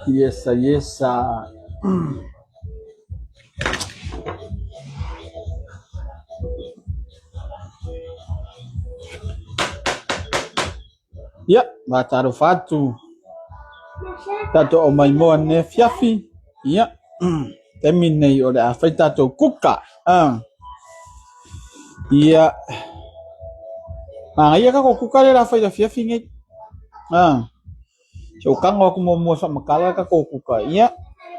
Yes, yes. Ya, baca fato. Tato o mai moa ne fiafi. Ya. Terminei o le a fai tato kuka. Ia. Ia ka ko kuka le la fai da fiafi ngai. So kang ko mo sa makala ka ko kuka. Ia.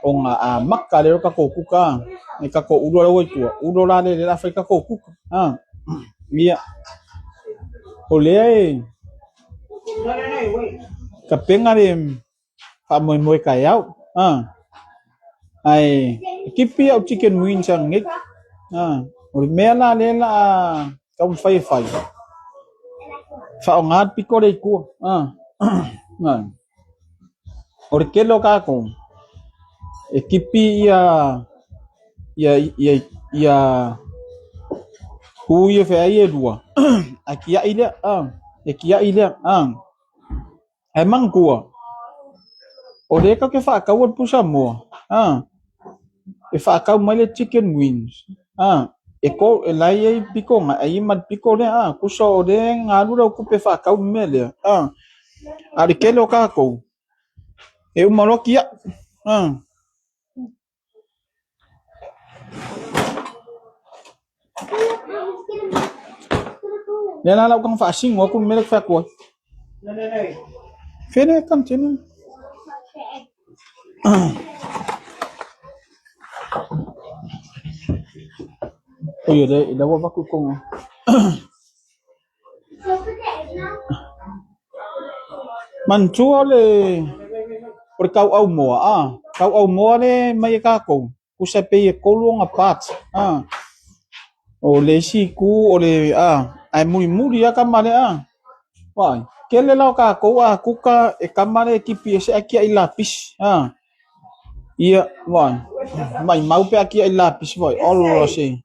O nga makka le ka ko kuka. Ni ka ko ulo la wai tua. Ulo la le la fai ka ko kuka. Ia. O le ai. Ka penga le fa moi moi ka yau. Ai kipi au chicken wings ang ngit. O mela le la ka fai fai. Fa ngat piko le ku. O ke lo ka ko. Kipi ia ku ia fa ia dua. Akia ile kia ile emang ku. O le ka ke fa ka wot pusa mo. E fa ka mai le chicken wings. E ko e lai ai piko nga ai mat piko le ku so de ngalu ro ku pe fa ka mele. Ari ke lo ka ko. E uma lo kia. Nela la kang fa sing wa ku mele fa ko. Fene kan tinu. Oh iya deh, dah buat aku kong. Manchua le, por kau au moa kau au moa le mai ka ko. Ku se pe ko long apat. O le si ku o le ai muri ya kamale Wai, kele lau ka ko kuka e kamale ki piese aki ai lapis. Iya, wai. Mai mau pe aki ai lapis wai. All se.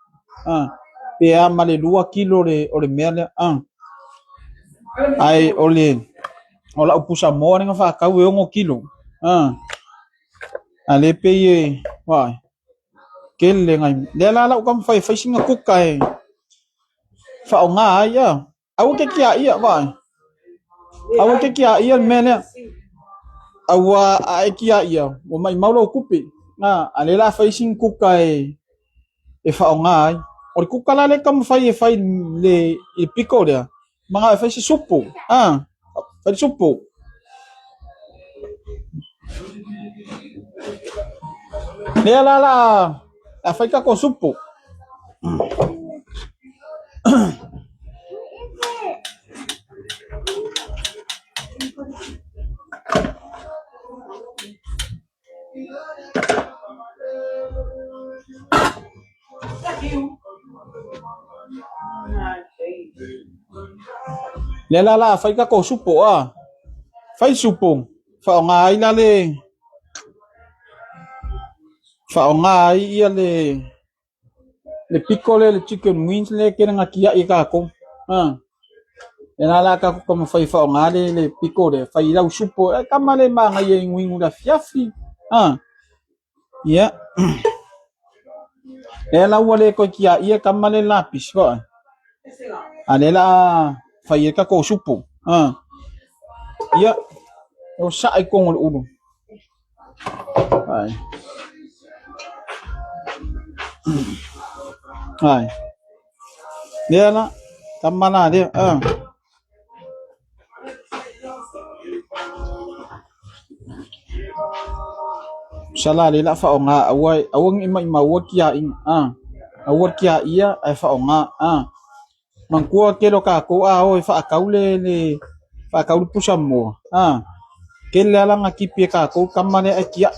Pe male 2 kilo le o le mele ai ole ola upusa mo nga fa ka we 1 kilo ale pe ye wai kele ngai le la kam fai singa kuka e fa nga ya au ke kia ia wai au ke kia ia mele awa ai kia ia o mai maulo kupi ale la fai sing kuka e fa nga ai o kuka la le kam fai le e pico dia mga fai si supu fai supu le la fai ka ko supu le la fai ka ko supu fai supu fa nga ai la le fa nga ai ia le piccole le chicken wings le ke nga kia i ka ko le la ka ko mo fai fa nga le piccole fai la supu e kamale ma nga ye wing la fiafi ia le la wale ko kia ia kamale lapis ko ale la fai ka ko supu ia o sa ai ko ngol udu ai dia na kamana dia sala le la fa nga awai awang ima wot kia awot kia ia ai fa nga mangkua ke lo ka ko o fa kaule le fa kaule pusa mo ke le la nga kipi ka ko kamane akia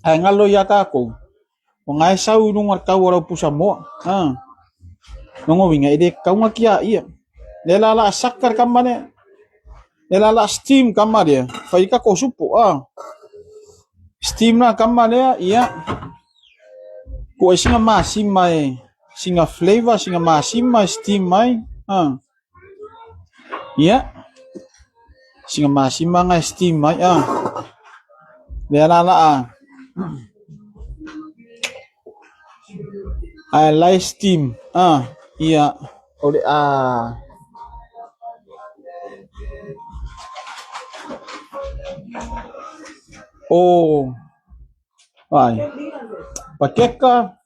ai ngalo ya ka ko o ngai sau nu ngar ka wala pusa mo nongo winga ide ka nga kia ia le la sakar kamane le la steam kamane fa ka ko supu steam na kamane ia Ko singa masima singa flavor singa masima steam mai. Iya. Singa masima nga steam mai. Lala I like steam. Iya. Ode vai. Paqueca.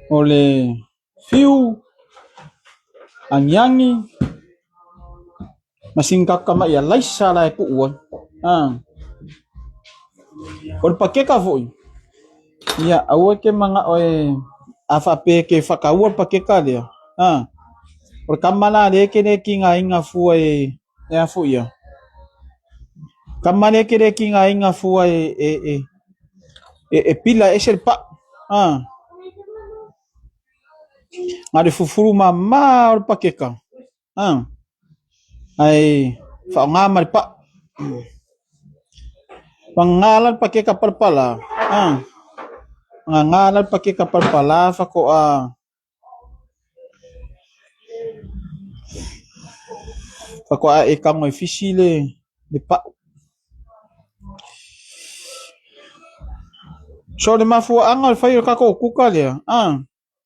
Ole fiu. Anyangi. Masingkak kama ya laisa la pu uon. Ode paqueca foi. Iya, awe ke mga afape ke fakawor paqueca dia. Por kamala de ke ne kinga inga fu ya fu ya. Kamane ke de kinga inga fu pila esel pa. Ngade fufuru mama or paqueca. Ai fa ngamar pa. Pangalan paqueca parpala. Ngalan paqueca parpala fa ko ikang ofisile de pa. So de mafu angal fa yo kako kuka dia.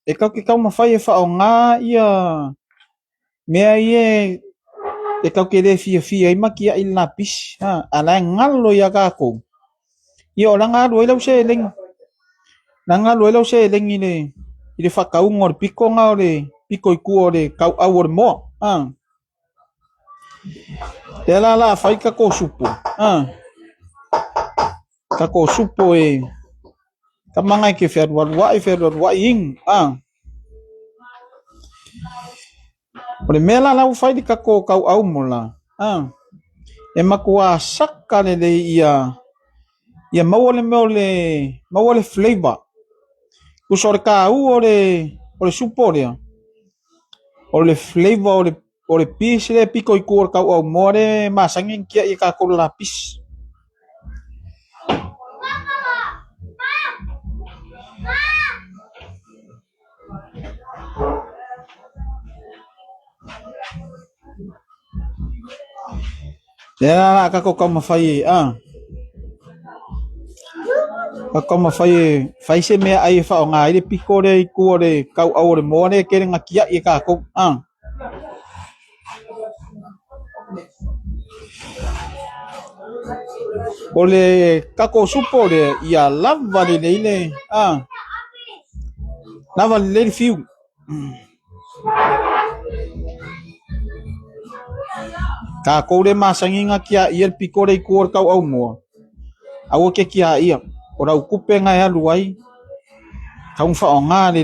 Ikaw mafai fa nga ia. Mea ye ikaw kede fia makia il lapis. Ala ngalo ya kako. Yo lang alo ilaw seleng. Nangalo ilaw seleng ile fa kaungor piko nga ore piko iku ore kau awor mo. Ela la fai kako supo. Kako supo Kamangai ke fer wa ing. Primela la fai di kako kau au mola. Makua sakka le ia mawole flavor. Usor kau ore supo dia. Ore flavor ore pis le piko ikur kau au more masangin kia i kako lapis. Ya kako kau mafai kako mafai fai se me ai fa nga ile piko le iku le kau au le more ke nga kia i kako Ole kako supo le ia lava le lava le fiu Kako le masanginga kia ia piko le iku kau au mo awo ke kia ia ora ukupe nga ya luai kau fa nga le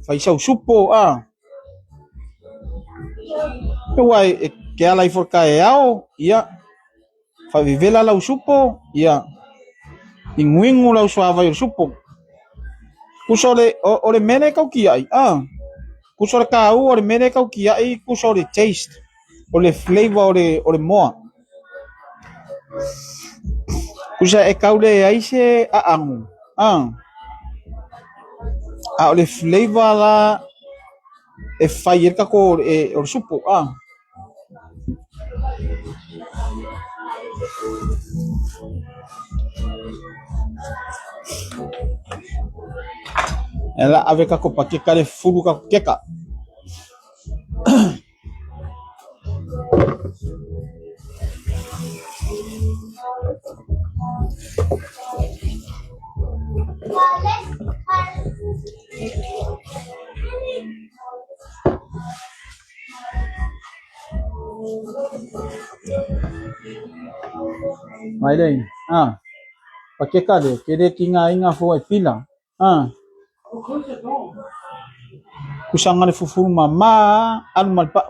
fai sau supo Uai ke ala i forka ia fa vivela lau supo ia inguingu lau suava i supo kusole ore mene kau kia kusole kau ore mene kau kia kusole taste ore flavor ore moa kusa kau le ai se angu ore flavor la fai kako ore supo ela ave kako paqueca le furu kako keka Vai daí paqueca de querer kinga inga foi pila kusanga le fufuru mama anu malpa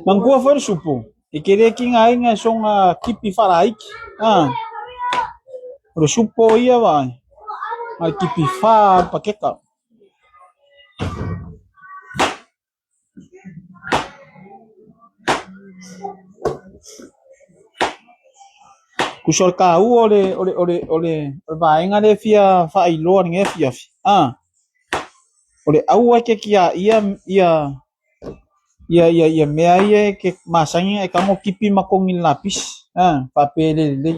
mangkua foi supo e querer kinga inga songa kipi faraik o supo ia vai ai kipi fa paqueca kusol kau ole vaenga le fia failo nge fia ole au ke kia ia mea ia ke masangi e kango kipi makongin lapis papele le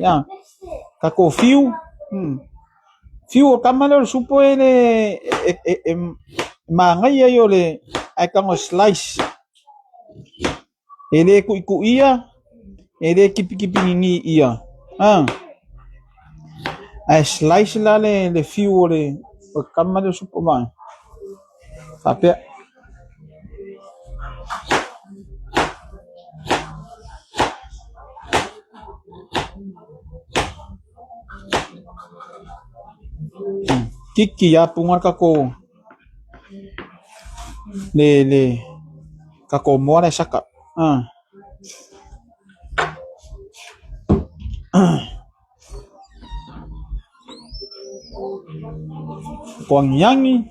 kako fiu kamalo supo ele manga ia yole e kango slice ele ku ia ele kipi ngi ia a slice la le fiu ole o kamalo supo ba pape kiki ya pungar kako le kako moa saka Kuang yangi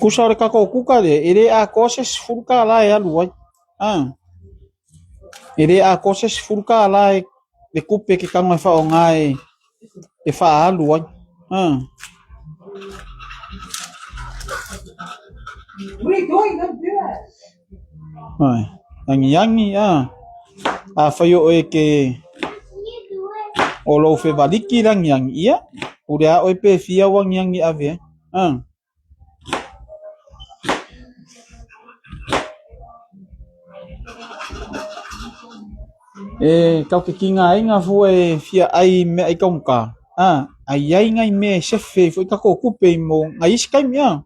kusare kako kuka de ere a coses furka la ya luai ere a coses furka la de kupe ke kama fa ongai e fa luai What are you doing? Don't do that. yangi a fayo e ke olo fe valiki lang yang ia udah oi pe fia wang yang ni ave kau ke kinga inga fu e fia ai me ai kongka ai ngai me chefe fu ka ko kupe mo ngai skai mia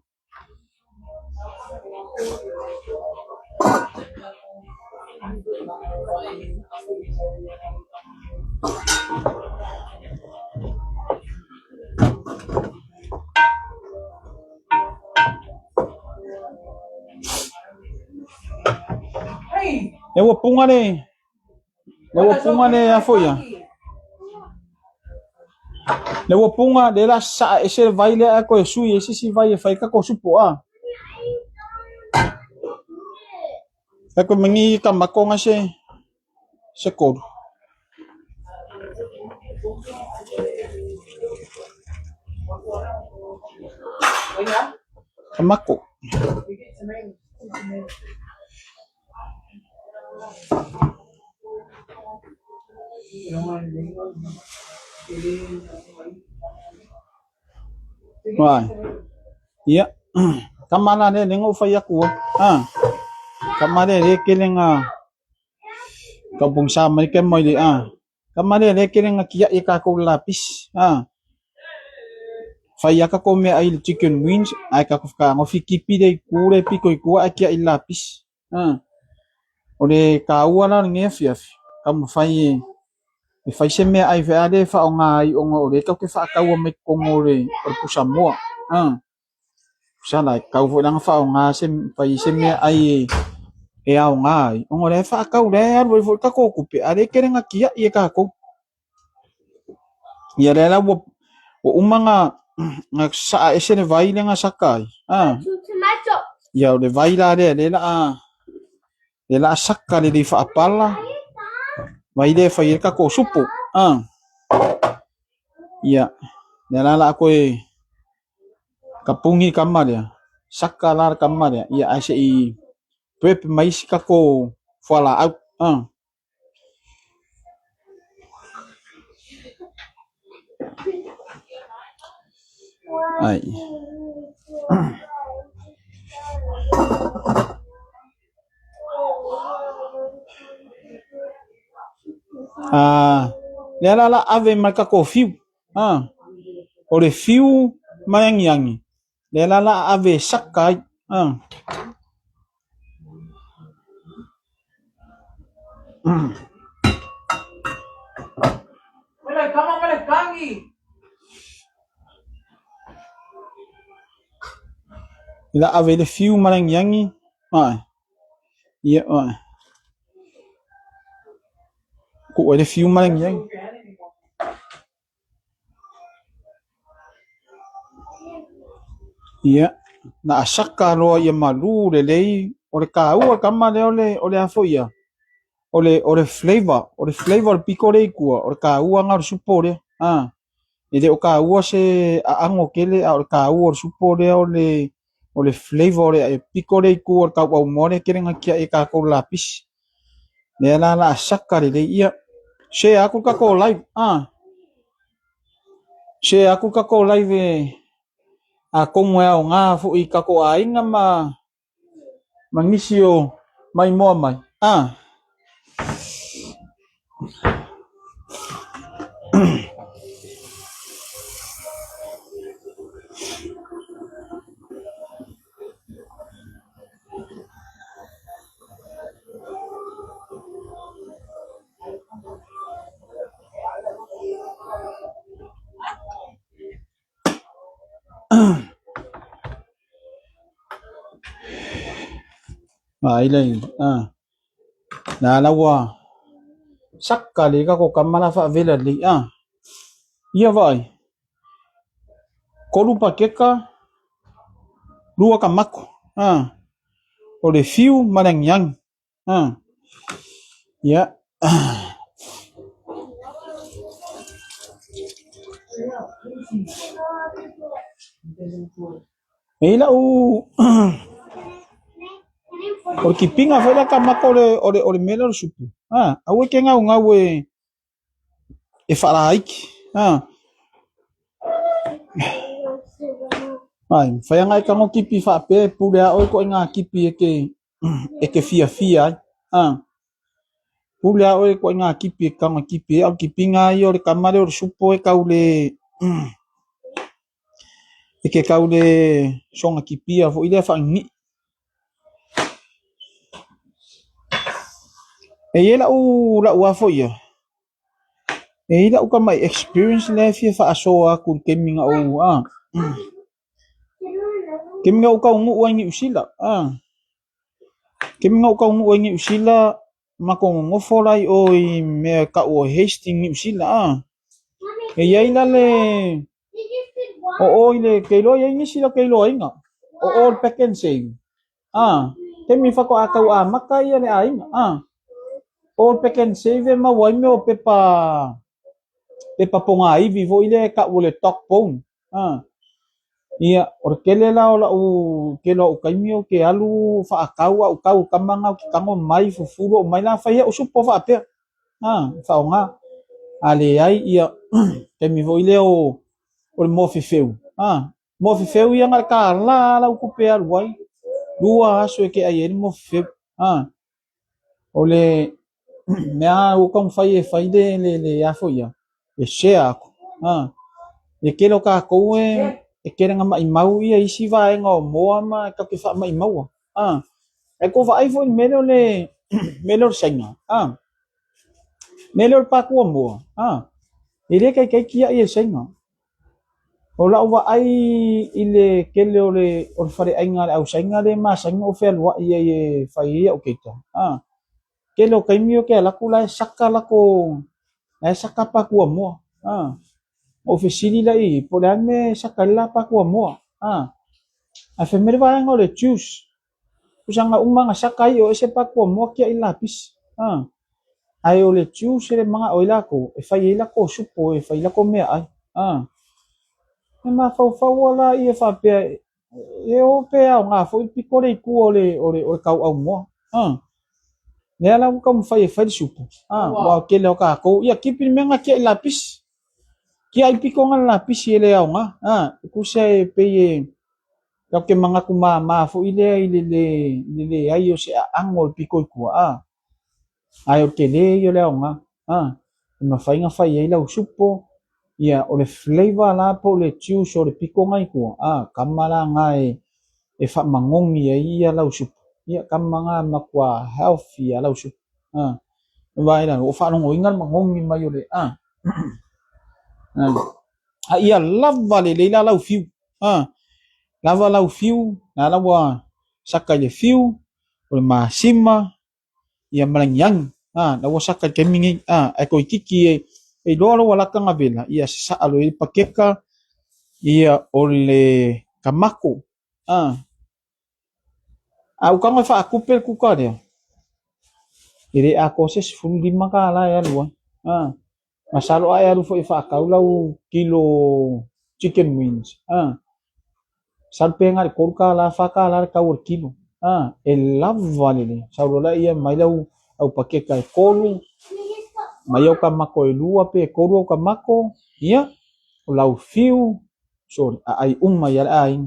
Hey, lewo punga le afo ya lewo punga de la sa ese vai le ko su ese si vai fai ka ko supo ko mengi ka makonga se ko kamako Wah, iya. Kamana ne nengo fai aku kamane le kelenga kampung sama ke moi le kamane le kelenga kia ka ko lapis fai ka ko me ai chicken wings ai ka ko ka ngofi kipi de kure piko ku kia i lapis ore ka uala nge fiaf kam fai fai se me ai fa de fa onga ai onga ore ka ke fa ka wa me kongore perpusamua sala ka vo lang fa onga se fai se me ai ao ngai ore fa ka ure vo vo ka ko kupe are kerenga kia i ka ko ia la wo umanga ngak sa ese ne vai lenga sakai ya ore vai la la sakka le fa apala vai de fa ka ko supu ya la ko kapungi kamar ya sakala kamar ya ia ase i prep mais ka ko fala out ai la ave marka ko fiu ore fiu mayangi la ave sakai Wala, come on, wala, gangi. la ave le fiu mayangi ia ku le fiu mayangi iya na asaka loa ia malu lelei o le kāua kama leo o le afo ia o le flavor o le piko le ikua o le kāua nga o le supo le i le o kāua se aango kele a o le kāua o le supo le o le flavor le piko le ikua o le kāua umore kele nga kia e kākou lapisi le la asaka lelei ia se aku kako live se aku kako live a komo e o ngā fu i kako ainga mangisi o mai moa mai ilai na lawa sakali kako kamala fa vela li ia vai kolu pakeka lua kamako o le fiu malangyang ia ila u o kipinga foi la kamako o le melo supu au ke ngau e faraiki ai fai ngai ka mo kipi fa pe pulea o ko nga kipi e ke fia pulea o ko nga kipi ka nga kipi au kipinga i o le kamale o supu e kaule e ke kaule songa kipi fo ile fa ni e ela u la ua fo ia e ila u ka mai experience le fia fa asoa kun keminga o keminga u ka ungu wangi usila keminga u ka ungu wangi usila mako ngofo lai o i me ka o hasting ni usila e ia ila le o ile keilo ia ni sila keilo inga o all pack and save kemi fa ko akau maka ia le ainga all pack and save ma wai me o pepa ponga i vivo ile ka ole tok pon ia orkele la ola u kelo u kaimio ke alu fa akau au kau kamanga ki kango mai fufuro mai la fa ia usupo fa pe fa nga ale ai ia kemi vo ile o mo fefeu mo fefeu ia ngal ka la u kupe al wai lua aso ke ai mo fefeu ole mea u kong fai de le afo ia e share ako e kelo ka ko e kere nga mai mau ia isi vai ngo moa ma ka ke fa mai mau e ko vai fo melo le melo senga melo pa ko mo ile kai kia ia senga ola wa ai ile kele ole o fare ainga au senga le ma senga o fel wa ia e fai ia o keita kelo kai mio ke la kula saka la ko saka pa ko mo ofisili lai polame sakala pa ko mo a femere va ngo le choose usanga umanga sakai o se pa ko mo kia ilapis ai o le choose le mga oila ko e fai ila ko supo e fai la ko me ai e ma fa wala i fa pe e o pe nga fo piko le ku o kau au mo ne ala ko fai supo wa ke le ka ko ia kipi menga kia ilapis ki ai piko nga lapis ele au nga ku se pe ka ke mga kuma fo ile ai o se angol piko ku ai o ke le yo le au nga ma fai nga fai ele u supo ia o le flavor la po le juice o le piko ngai ku kamala ngai e fa mangongi ia la u supo ia kamanga makwa healthy la u supo vai la o fa no ingal mangongi mai o le ia lava le leila lau fiu lava lau fiu na lawa saka le fiu o le masima ia malangyang lawa saka ke mingi e ko kiki e lolo wala ka ngavela ia sa alo i pakeka ia o le kamako Au kanga fa akupe kuka dia. Ire ako se 15 kala ya lu. Masalo ay aru fo ifa kaulau kilo chicken wings. Salpe ngar korka la fa kala kaur kilo. El lava lele. Saurola ia mailau au pake kai kolu. Maiau ka mako lua pe koru ka mako. Ia lau fiu. So ai umma ya ai.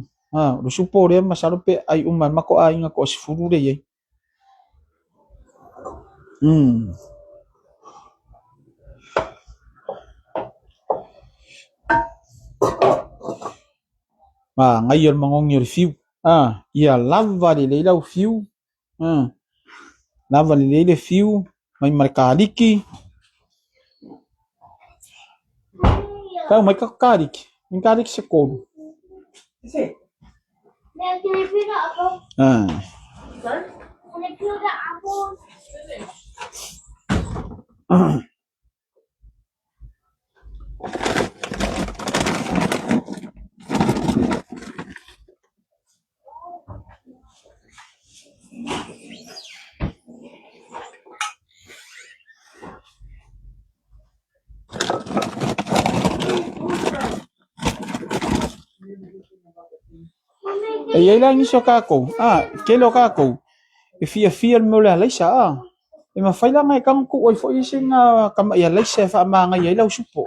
Rusupo re masalo pe ai umma mako ai ngako sifuru re ye. Ngayon mangong your fiu. Ia lava lele lau fiu. Lava lele fiu. Mai markaliki. Kau mai kakarik. Mingkarik se koru. Ese. Dad, can I peel the apple? Sorry? Can I peel the apple? Ei lang iso kako. Kelo kako. Fia mo la laisa. E ma faila mai kang ku oi fo ising kama ya laisa fa ma nga ya lau supo.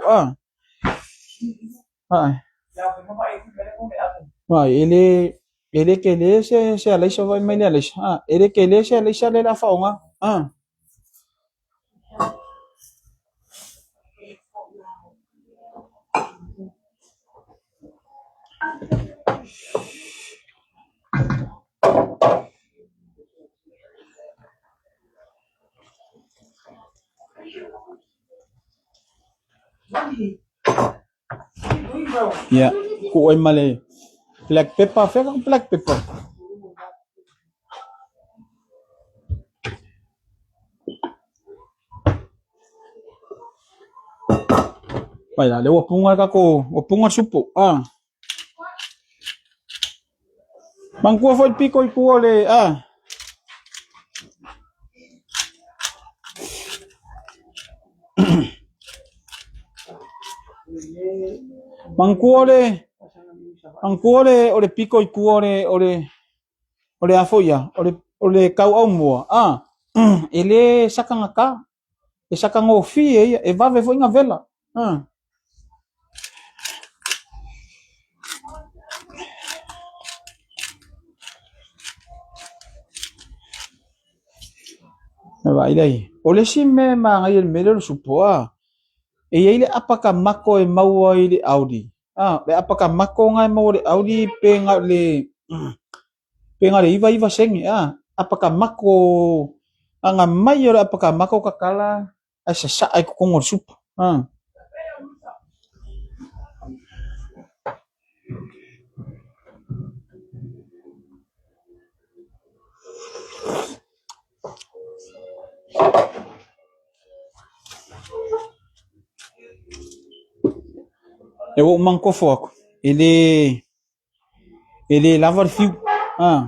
Ele que le se laisa vai mai laisa. Ele que le se laisa le la fa nga. Ya, ku oi male. Black pepper, fe ka black pepper. Pai la le wapunga kako, wapunga supo. Mangkua foi pico i kuole. Mangkuole ore pico i kuore ore afoia, ore kau au moa. Ele sakanga ka. E sakanga o fi e vave foi nga vela. Vai dai. Ole simme ma ngai mele supo. E ele apaka mako e maua ile Audi. Le apaka mako ngai mau le Audi pe nga le iva sengi. Apaka mako anga mai ora apaka mako kakala ai sa ai ko ngor supo. Eu manco foco. Ele lava fio.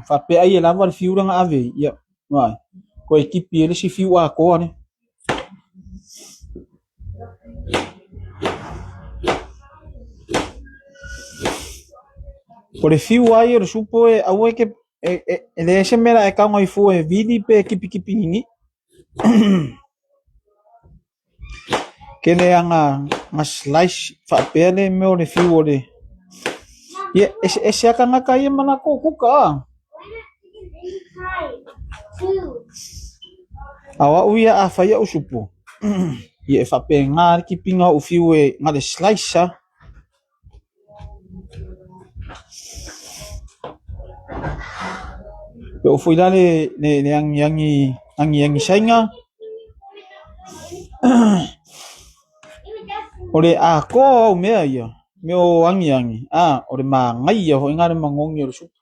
Fa pe aí lava fio nga ave. Ya. Vai. Ko equipe ele se fio a cor, né? Por fio aí eu supo é a que ele esse mera é calma e foi vidi pe equipe ni. Que ele anga slice fa pe ele meu le fio ole. Ya esse akan ngakai mana ko kuka. Awa uia a faia o supo. Ye fa pe ngar ki pinga o fio e ngale slice. Eu fui lá yang sainga. Ore ako mea ia. Meu angi. Ore ma ngai ia ho ngare mangong yo supo.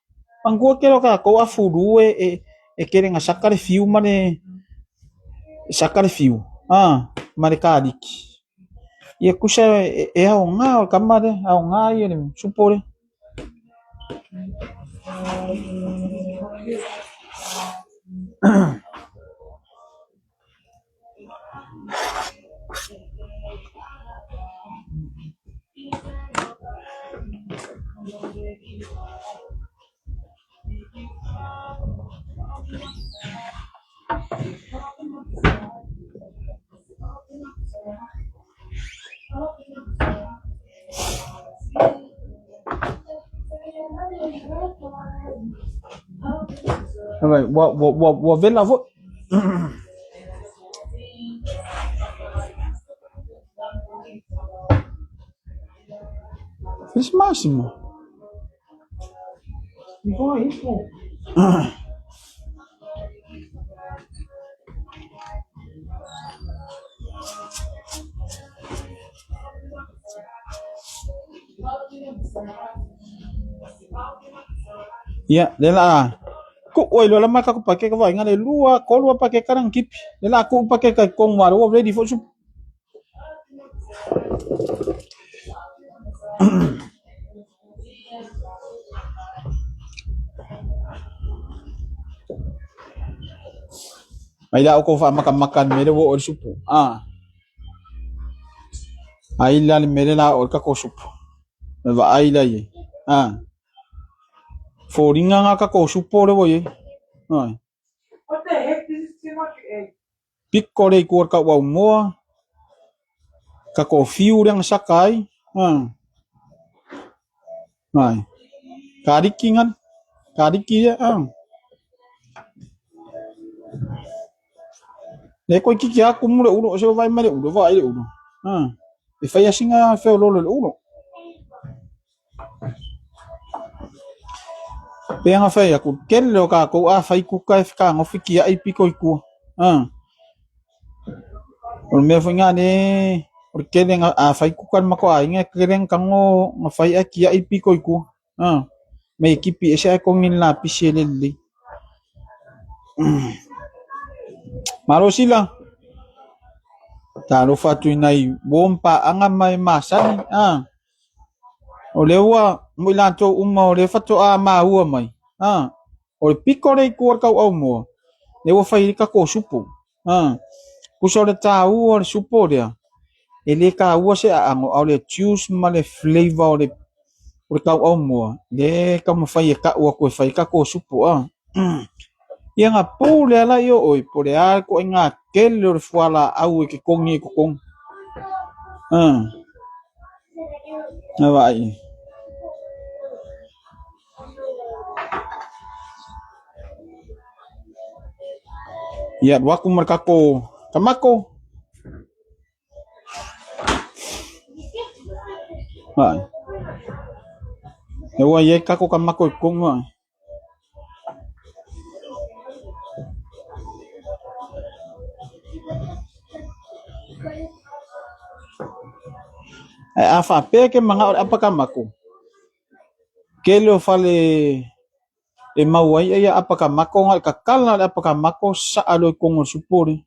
Mangua kero ka ko afuru e kere nga sakare fiu mane sakare fiu. Mare kadiki. Ia kusa e ao nga o kamare ao nga ia ni supore. Rồi, wo vel la vo. Fiz máximo. Igual aí, pô. Ya, lela. Ku oi lo lama ka ku pakai ka vai ngale lua, ko lua pakai karang kip. Lela aku pakai ka kong waru wo ready for soup. Mai da ko fa makan mere wo or soup. Ai la mere la or ka ko soup. Va ai la ye. Foringa nga ka ko soup re wo ye. What the heck? This is too much egg. Piccole ko ka wa mo. Ka ko fiu yang sakai. Mai. Karikingan. Kariki ya. Le ko ki ya ku mu le ulo so vai mare ulo vai le ulo. E fai assim a fe lo le ulo. Penga fai aku kel lo ka ko a fai ku ka ka ngo fiki ai piko ku. O me foi ngane o kel nga a fai ku kan mako ai nga keren kango nga fai a ki ai piko ku. Me ekipi ese ko ngin la pisele le. Maro sila. Talo fatu nai bompa anga mai masani o lewa mo lanto uma o le fatu a ma ua mai o le piko le ku ka o mo le wo fai ka ko supu ku so le ta u o supu le ele ka u se a ngo o le juice ma le flavor o le ka o mo le ka mo fai ka u ko fai ka ko supu ia nga pu le ala yo oi po le a ko nga kel le fuala au ke kongi ko kong na vai ia waku markako tamako e wa ye kako kamako kong a fa pe ke manga apa kamako kelo fale e mauai ia apa kamako ngal kakala apa kamako sa alo kong supori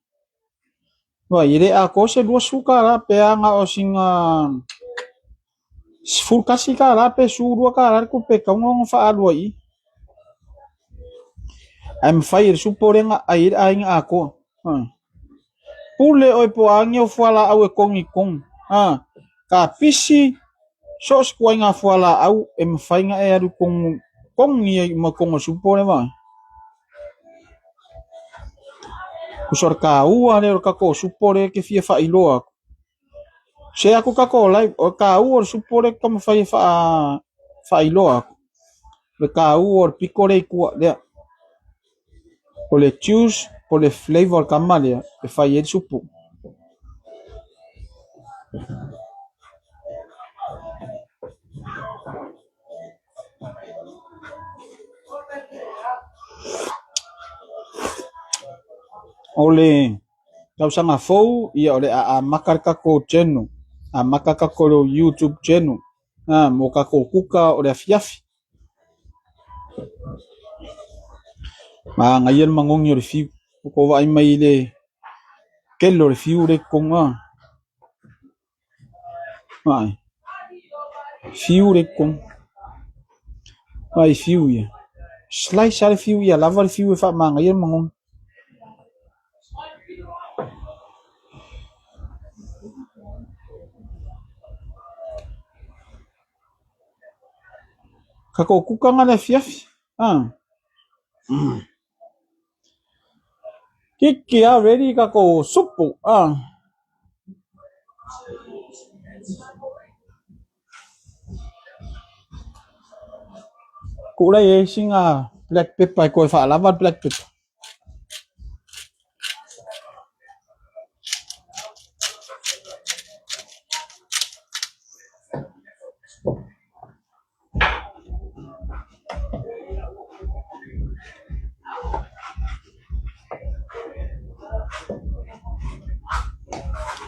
wa ire a ko se dua suka pe anga o singa full kasi ka pe su dua ka ko pe kong fa alo i am fire supori nga air ai nga ako pule oi po angyo fala au e kong ikong ka pisi sos ko nga fala au em fai nga e ru kong ni mo kong supore ba kusor ka u ale ka ko supore ke fie fa iloa se aku ka ko live o ka u supore kam fai fa iloa le ka u picore ku de o le juice o le flavor kamalia e fai e supu ole kau sanga fou ia ole a makar ka ko chenu a makaka ko YouTube chenu mo ka ko kuka ole fiafi ma ngayen mangong yo review ko vai mai le kello review re konga ai fiu re kong ai fiu ya slice al fiu ia lava al fiu e fa manga ia mangon kako kukanga na fiafi kiki already kako supu cụ đây singa black pepper coi phải lava black pepper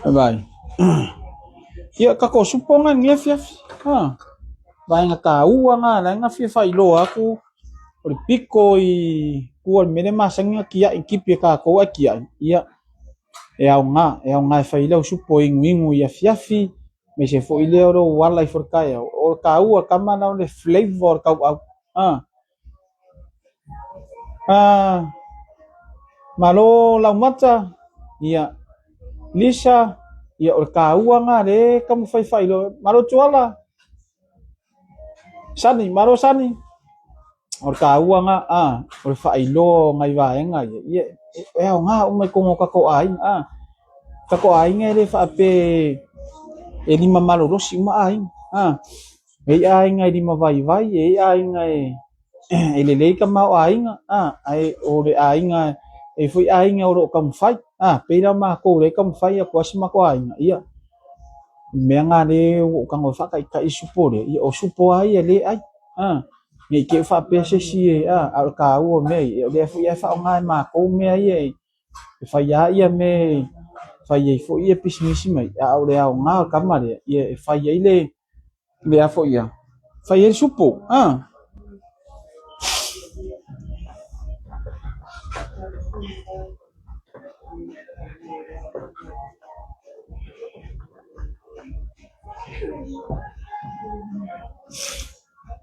Bye. Ia kako suponga ngia fiafi vai nga kau nga la nga fia fai lo aku o piko i ku mene masanga kia ekipe ka ko akia ia e au nga fai lo supo ingu ia fiafi me se fo ile oro wala i forkai o kau kama na le flavor kau au malo la mata ia lisa ia o kau nga le kamu fai lo malo chuala sani maro sani or kau nga or fai lo ngai vai nga ia e nga o mai ko ka ko ai nga le fa pe e lima malo ro si ma ai ai nga lima vai ai nga e le ka ma ai nga ai o le ai nga e foi ai nga ro kam fai pe la ma ko le kam fai ko si ma ko ai nga ia me nga le o ka ngo fa ka i supo le ia o supo ai le ai ni ke fa pe se si al ka o me le fu ia fa nga ma ko me ai fa ia me fa ia fo ia pismisi mai au le au nga ka ma le ia fa ia le a fo ia fa ia supo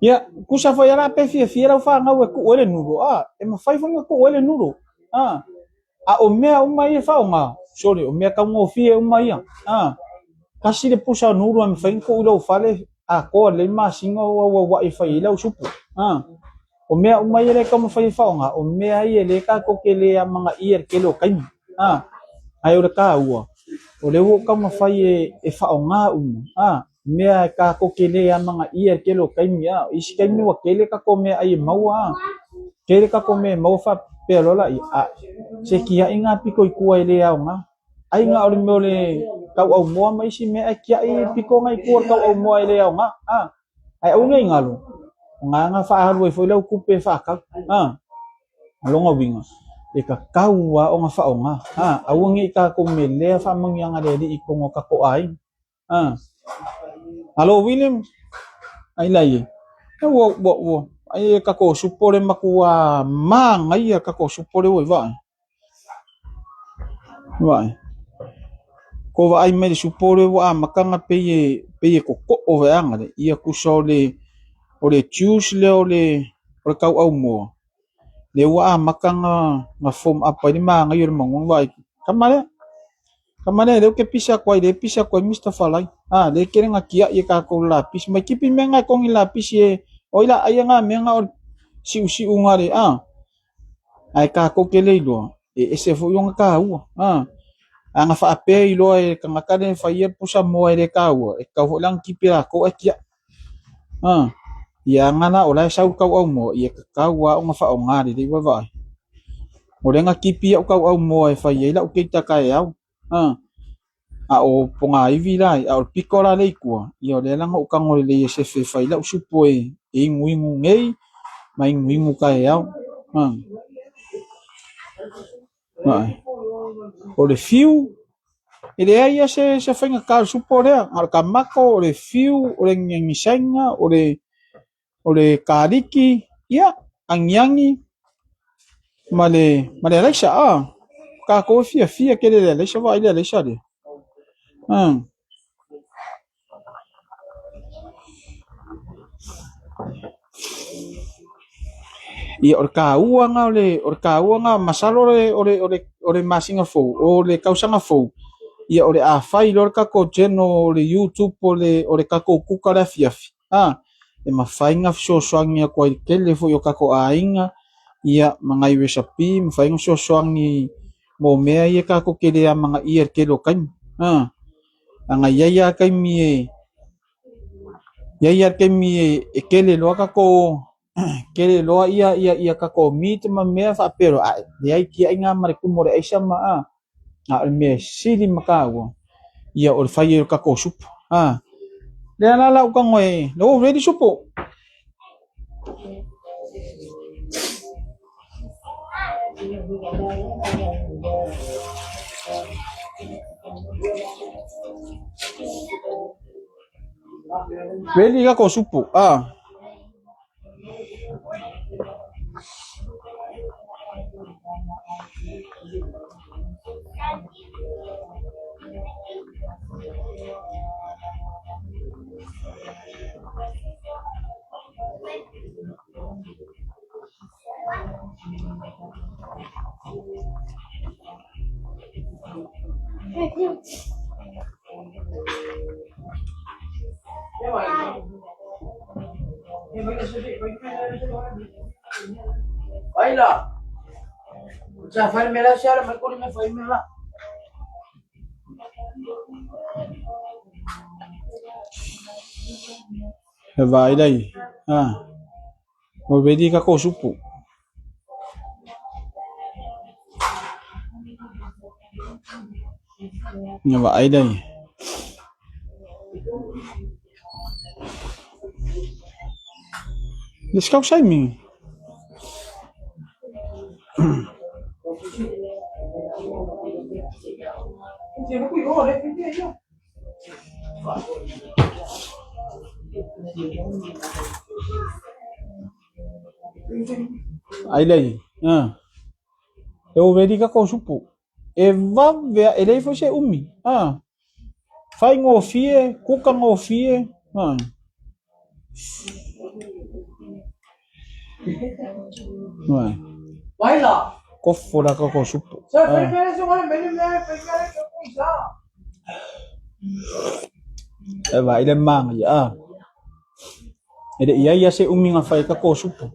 ia kusa fa ia pe fia la fa nga we ku ele nuro e ma fai fa nga ku ele nuro o mea uma ia fa nga sorry o mea ka ngo fie uma ia kasi le pusa nuro am fa ko lo fale ko le ma singa wa i fa ila supu o mea uma ia le ka mo fa nga o mea ia le ka ko ke le mga ier ke lo kai ai o ka ua o le wo ka mo fa e fa nga mea ka ko ke le mga ier ke lo kai mia isi kai mi wa ke le ka ko mea ai mau ke le ka ko me mau fa pero la se kia inga piko i kua ile au nga ai nga ori mo le kau au moa mai si me kia i piko ngai kua kau au moa ile au nga ai au ngai ngalo nga fa haru foi lau kupe fa ka longa winga e ka kau wa o nga fa o nga au ngi ka ko me le fa mang yang ale di ko ngo ka ko ai hello William ai lai wo ai ka ko supore makua manga ia ka ko supore oi vai ko vai me supore wa makanga pe ko o veanga le ia ku so le o le juice le o ka au mo le wa makanga ma fom apa ni manga ia mangon vai kamane le ke pisa ko Mr. Falai le kere nga kia ia ka ko lapis mai kipi menga ko ngi lapis ye oila ai nga menga si unga le ai ka ko ke le lo ese fo yung ka u nga fa ape lo e ka ka den fa ye pusa mo e ka u e ka ho lang kipira ko akia ia nga na ola sa ka u mo ia ka wa nga fa nga de wa o le nga kipi ka u mo e fa ye la o ke ta ka ya o ponga i vila o pikola le ku ia le lang o ka ngol le se fe fa la o supo e ingu ngei mai ingu ka ya o le fiu ele ia se fenga ka supore al kamako o le fiu o le ngisenga o le kariki ia angiangi male leisa ka ko fia ke le leisa va ile leisa de ia o kaua nga masalo ore masinga fou o le kausanga fou ia ore a fai lor ka ko cheno le YouTube ore ka ko kuka la fiafi e mafainga so soangi ko i kele fo yo ka ko ainga ia mangai resapi mafainga so soangi mo mea ia ka ko kele a manga ia kelo kan anga ia kai mi e kele lo ka ko kele loa ia ka ko mita ma mea fa pero ia ki ainga mare ku more aisa ma me sili makawo ia o fai ka ko sup le ala u ka ngoi no ready supo ready ka ko supo Baila. Ya fue mela shara me kuri me fue mela. vai dai o ready ka ko supo vai dai Let's go say me. Tiene cuidado, yo. Aí daí. Eu vejo que com supo. E vai ver, ele foi ser umi. Fai ngofie, kuka ngofie. Baila. Kofora ka ko supo. Ya fue mela so ngale mele mele fue mela que cuisa. Vai le mang ya. Ele ia ser umi nga fai ka ko supo.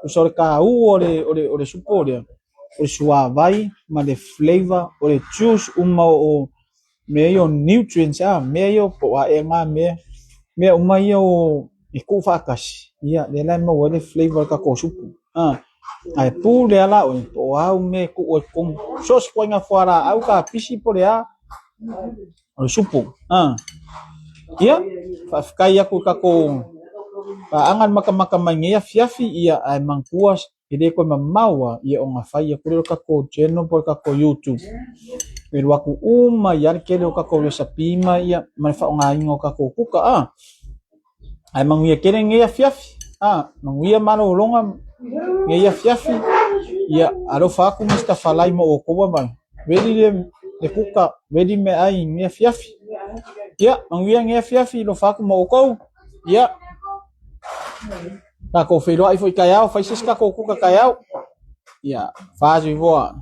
O sor ka ore supo dia. O sua vai, ma de flavor, o juice uma o meio nutrients meio po nga me uma yo iku fakas. Ia, de la mo o flavor ka ko supo. Ai pu le ala o au me ku o kong sos ko nga fora au ka pisi po le o supo. Ia, fa fikai aku ka ko angan makamangea fiafi ia ai mangkuas ide ko mamawa ia o nga fai aku ka ko channel por ka ko YouTube. Pero aku yar kele ka ko recipe ma ia man fa nga ingo ka ko kuka ai mangia kele ngea fiafi mangia mano longa ngea fiafi ia aro fa ku mista falai mo o ko ba ready de kuka ready me ai ngea fiafi ia mangia ngea fiafi lo fa ku mo ko ia ka ko felo ai foi kayao fai sis ka ko kuka kayao ia faz voa